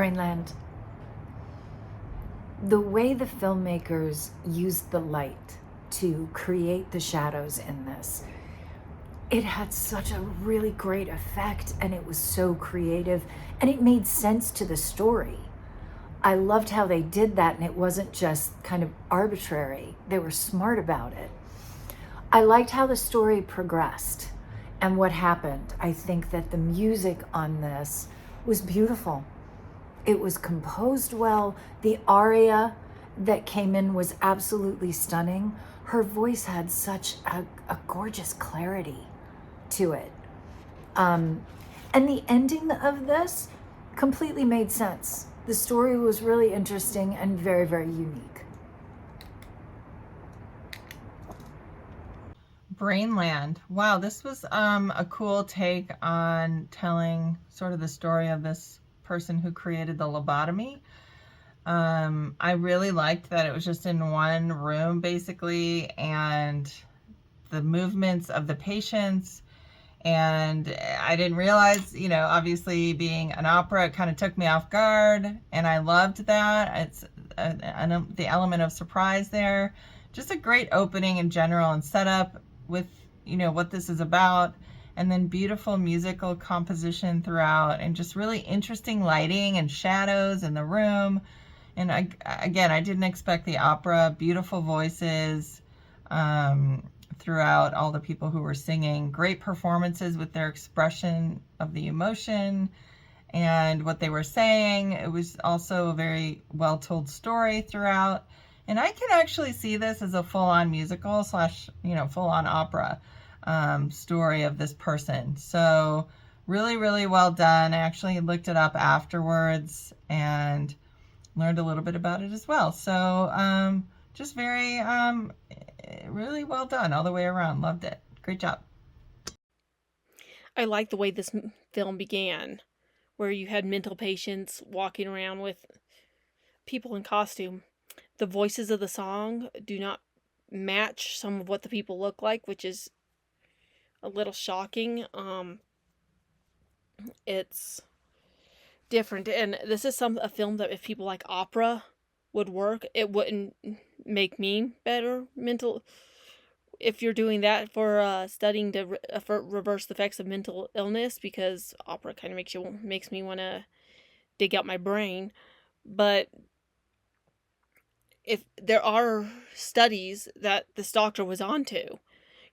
Brainland. The way the filmmakers used the light to create the shadows in this, it had such a really great effect, and it was so creative, and it made sense to the story. I loved how they did that, and it wasn't just kind of arbitrary. They were smart about it. I liked how the story progressed and what happened. I think that the music on this was beautiful. It was composed well. The aria that came in was absolutely stunning. Her voice had such a gorgeous clarity to it. And the ending of this completely made sense. The story was really interesting and very, very unique. Brainland. Wow, this was a cool take on telling sort of the story of this person who created the lobotomy. I really liked that it was just in one room basically, and the movements of the patients. And I didn't realize, you know, obviously being an opera, it kind of took me off guard, and I loved that. It's the element of surprise there. Just a great opening in general and setup with, you know, what this is about, and then beautiful musical composition throughout, and just really interesting lighting and shadows in the room. And again, I didn't expect the opera. Beautiful voices throughout, all the people who were singing. Great performances with their expression of the emotion and what they were saying. It was also a very well told story throughout. And I can actually see this as a full-on musical slash, you know, full-on opera story of this person. So really, really well done. I actually looked it up afterwards and learned a little bit about it as well. So just very, really well done all the way around. Loved it. Great job. I like the way this film began, where you had mental patients walking around with people in costume. The voices of the song do not match some of what the people look like, which is a little shocking. It's different, and this is a film that if people like opera would work. It wouldn't make me better mental. If you're doing that for studying to for reverse the effects of mental illness, because opera kind of makes me want to dig out my brain, but if there are studies that this doctor was onto,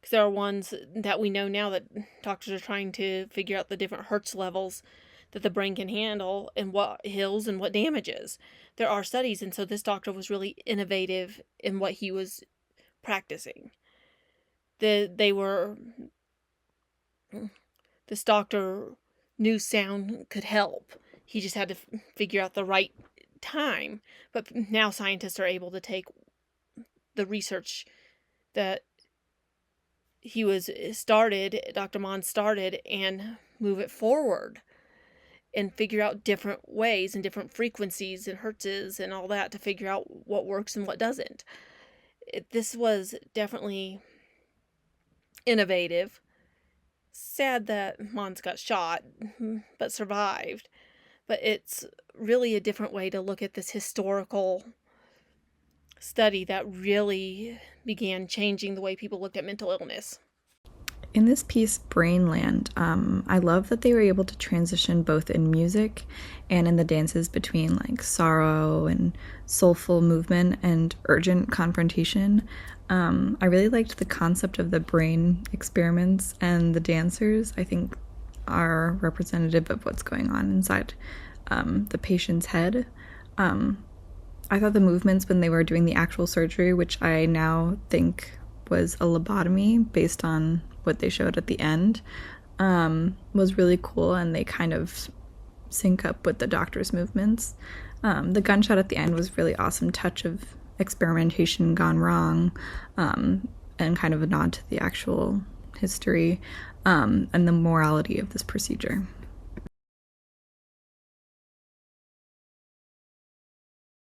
because there are ones that we know now that doctors are trying to figure out the different Hertz levels that the brain can handle and what heals and what damages. There are studies, and so this doctor was really innovative in what he was practicing. This doctor knew sound could help. He just had to figure out the right time. But now scientists are able to take the research that Dr. Moniz started, and move it forward and figure out different ways and different frequencies and hertzes and all that to figure out what works and what doesn't. This was definitely innovative. Sad that Moniz got shot, but survived. But it's really a different way to look at this historical study that really began changing the way people looked at mental illness. In this piece, Brainland, I love that they were able to transition both in music and in the dances between like sorrow and soulful movement and urgent confrontation. I really liked the concept of the brain experiments, and the dancers, I think, are representative of what's going on inside the patient's head. I thought the movements when they were doing the actual surgery, which I now think was a lobotomy based on what they showed at the end, was really cool, and they kind of sync up with the doctor's movements. The gunshot at the end was really awesome touch of experimentation gone wrong, and kind of a nod to the actual history and the morality of this procedure.